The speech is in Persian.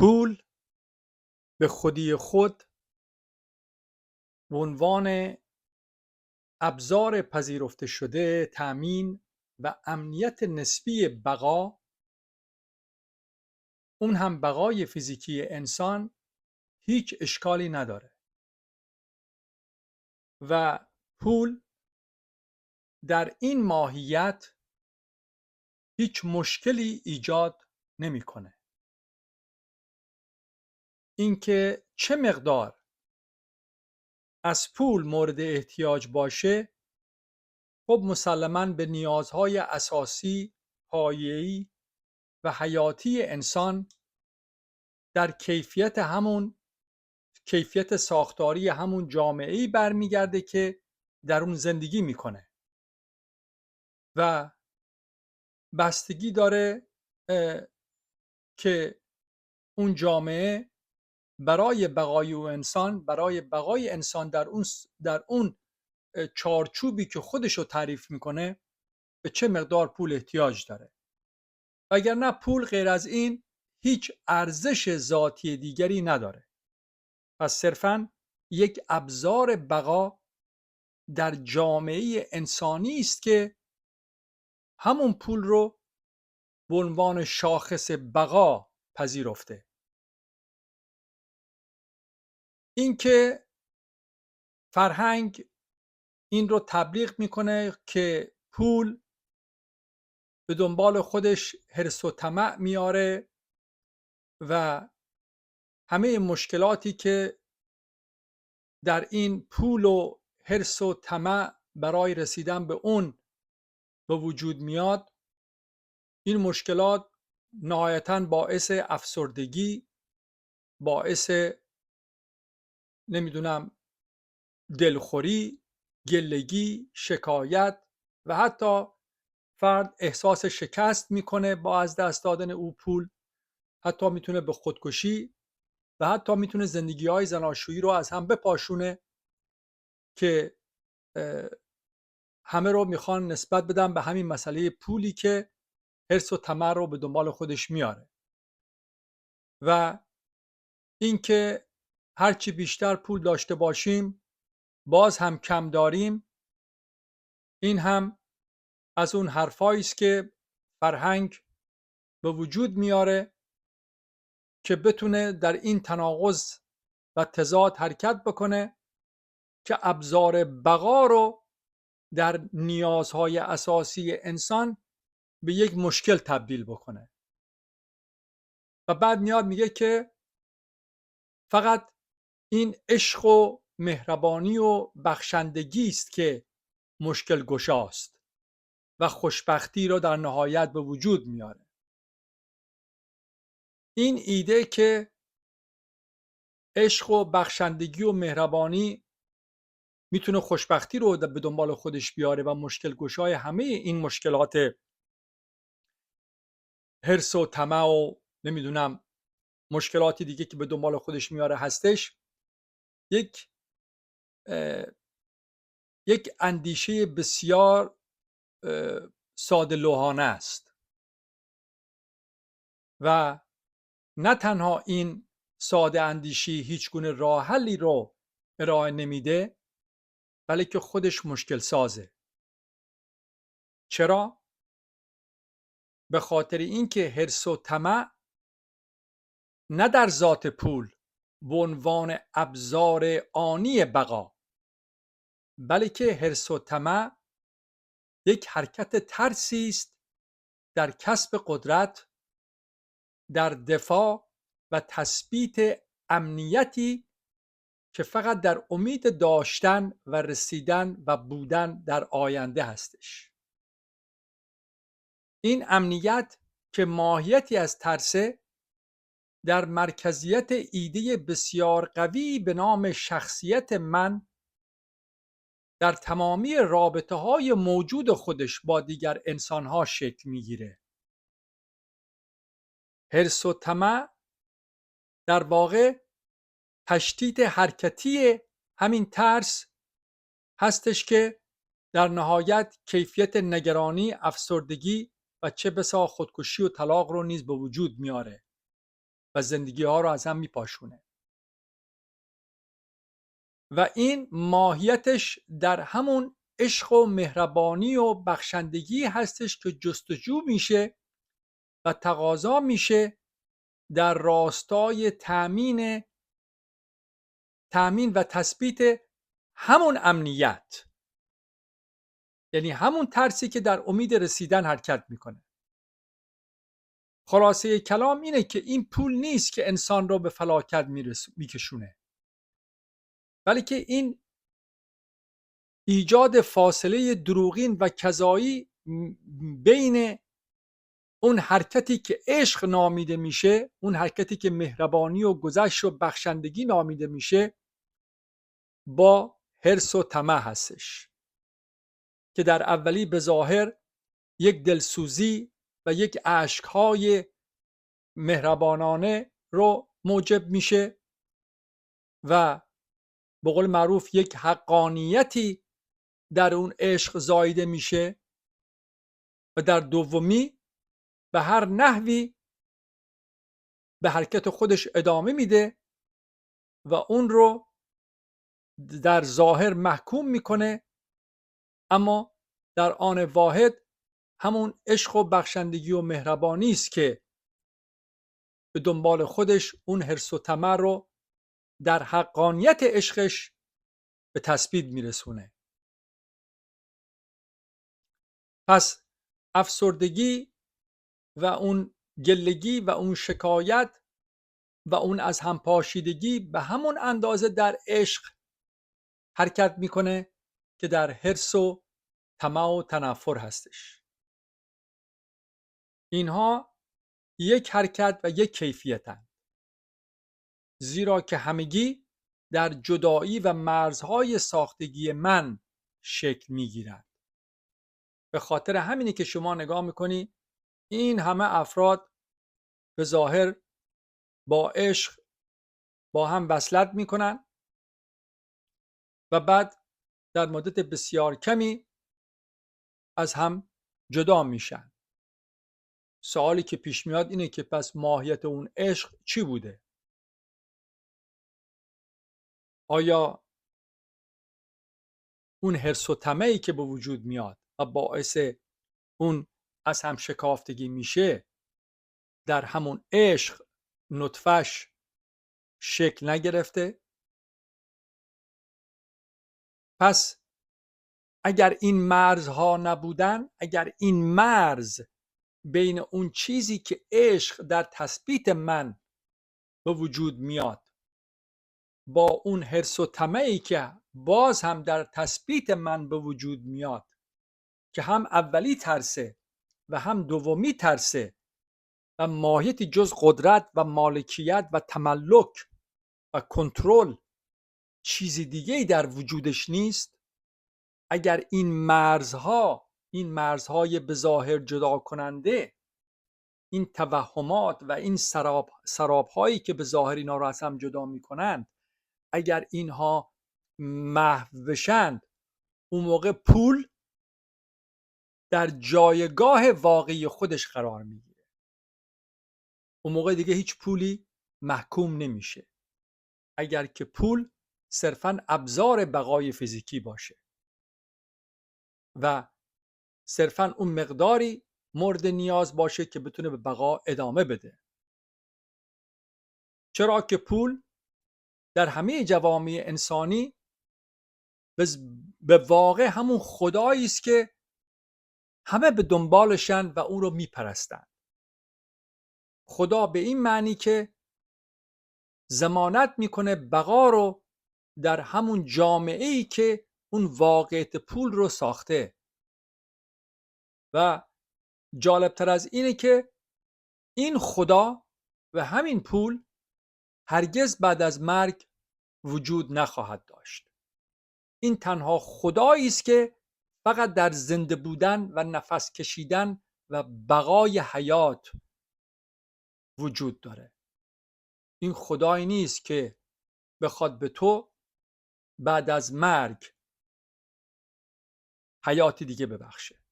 پول به خودی خود به عنوان ابزار پذیرفته شده تأمین و امنیت نسبی بقا، اون هم بقای فیزیکی انسان، هیچ اشکالی نداره و پول در این ماهیت هیچ مشکلی ایجاد نمیکنه. اینکه چه مقدار از پول مورد احتیاج باشه، خب مسلماً به نیازهای اساسی، پایه‌ای و حیاتی انسان در کیفیت ساختاری همون جامعه‌ای برمیگرده که در اون زندگی میکنه و بستگی داره که اون جامعه برای بقای انسان در اون چارچوبی که خودشو تعریف میکنه به چه مقدار پول احتیاج داره. وگرنه پول غیر از این هیچ ارزش ذاتی دیگری نداره. پس صرفاً یک ابزار بقا در جامعه انسانی است که همون پول رو به عنوان شاخص بقا پذیرفته. اینکه فرهنگ این رو تبلیغ میکنه که پول به دنبال خودش حرص و طمع میاره و همه مشکلاتی که در این پول و حرص و طمع برای رسیدن به اون به وجود میاد، این مشکلات نهایتاً باعث افسردگی، باعث دلخوری، گلگی، شکایت و حتی فرد احساس شکست میکنه با از دست دادن او پول. حتی میتونه به خودکشی و حتی میتونه زندگی‌های زناشویی رو از هم بپاشونه که همه رو میخوان نسبت بدن به همین مسئله پولی که حرص و طمع رو به دنبال خودش میاره. و اینکه هرچی بیشتر پول داشته باشیم باز هم کم داریم، این هم از اون حرفایی است که فرهنگ به وجود میاره که بتونه در این تناقض و تضاد حرکت بکنه که ابزار بقا رو در نیازهای اساسی انسان به یک مشکل تبدیل بکنه و بعد میاد میگه که فقط این عشق و مهربانی و بخشندگی است که مشکل گشاست و خوشبختی رو در نهایت به وجود میاره. این ایده که عشق و بخشندگی و مهربانی میتونه خوشبختی رو به دنبال خودش بیاره و مشکل گشای همه این مشکلات حرص و طمع و مشکلاتی دیگه که به دنبال خودش میاره هستش، یک اندیشه بسیار ساده لوحانه است و نه تنها این ساده اندیشی هیچ گونه راه حلی رو ارائه نمیده، بلکه خودش مشکل سازه. چرا؟ به خاطر اینکه حرص و طمع نه در ذات پول به عنوان ابزار آنی بقا، بلکه حرص و طمع یک حرکت ترسی است در کسب قدرت، در دفاع و تثبیت امنیتی که فقط در امید داشتن و رسیدن و بودن در آینده هستش. این امنیت که ماهیتی از ترسه، در مرکزیت ایده بسیار قوی به نام شخصیت من در تمامی رابطه های موجود خودش با دیگر انسان ها شکل میگیره. حرص و طمع در واقع تشتیت حرکتی همین ترس هستش که در نهایت کیفیت نگرانی، افسردگی و چه بسا خودکشی و طلاق رو نیز به وجود میاره. و زندگی ها رو از هم میپاشونه و این ماهیتش در همون عشق و مهربانی و بخشندگی هستش که جستجو میشه و تقاضا میشه در راستای تأمین و تثبیت همون امنیت، یعنی همون ترسی که در امید رسیدن حرکت میکنه. خلاصه کلام اینه که این پول نیست که انسان رو به فلاکت میکشونه، بلکه این ایجاد فاصله دروغین و کذایی بین اون حرکتی که عشق نامیده میشه، اون حرکتی که مهربانی و گذشت و بخشندگی نامیده میشه، با حرص و طمع هستش که در اولی به ظاهر یک دلسوزی و یک اشکهای مهربانانه رو موجب میشه و به قول معروف یک حقانیتی در اون عشق زایده میشه و در دومی به هر نحوی به حرکت خودش ادامه میده و اون رو در ظاهر محکوم میکنه، اما در آن واحد همون عشق و بخشندگی و مهربانی است که به دنبال خودش اون حرص و طمع رو در حقانیت عشقش به تثبیت میرسونه. پس افسردگی و اون گلگی و اون شکایت و اون از هم پاشیدگی به همون اندازه در عشق حرکت میکنه که در حرص و طمع و تنفر هستش. اینها یک حرکت و یک کیفیتند، زیرا که همگی در جدایی و مرزهای ساختگی من شکل میگیرند. به خاطر همینی که شما نگاه میکنی این همه افراد به ظاهر با عشق با هم وصلت میکنن و بعد در مدت بسیار کمی از هم جدا میشن. سوالی که پیش میاد اینه که پس ماهیت اون عشق چی بوده؟ آیا اون حرص و طمعی که به وجود میاد و باعث اون از هم شکافتگی میشه در همون عشق نطفش شکل نگرفته؟ پس اگر این مرزها نبودن، اگر این مرز بین اون چیزی که عشق در تثبیت من به وجود میاد با اون حرص و طمعی که باز هم در تثبیت من به وجود میاد که هم اولی ترسه و هم دومی ترسه و ماهیتی جز قدرت و مالکیت و تملک و کنترل چیزی دیگه‌ای در وجودش نیست، اگر این مرزهای به ظاهر جدا کننده، این توهمات و این سرابهایی که به ظاهر اینا رو از هم جدا میکنند، اگر اینها محو بشند، اون موقع پول در جایگاه واقعی خودش قرار میگیره. اون موقع دیگه هیچ پولی محکوم نمیشه، اگر که پول صرفاً ابزار بقای فیزیکی باشه و صرفاً اون مقداری مورد نیاز باشه که بتونه به بقا ادامه بده. چرا که پول در همه جوامع انسانی به واقع همون خدایی است که همه به دنبالشن و اون رو میپرستن. خدا به این معنی که ضمانت میکنه بقا رو در همون جامعه‌ای که اون واقعیت پول رو ساخته. و جالبتر از اینه که این خدا و همین پول هرگز بعد از مرگ وجود نخواهد داشت. این تنها خدایی است که فقط در زنده بودن و نفس کشیدن و بقای حیات وجود داره. این خدایی نیست که بخواد به تو بعد از مرگ حیاتی دیگه ببخشه.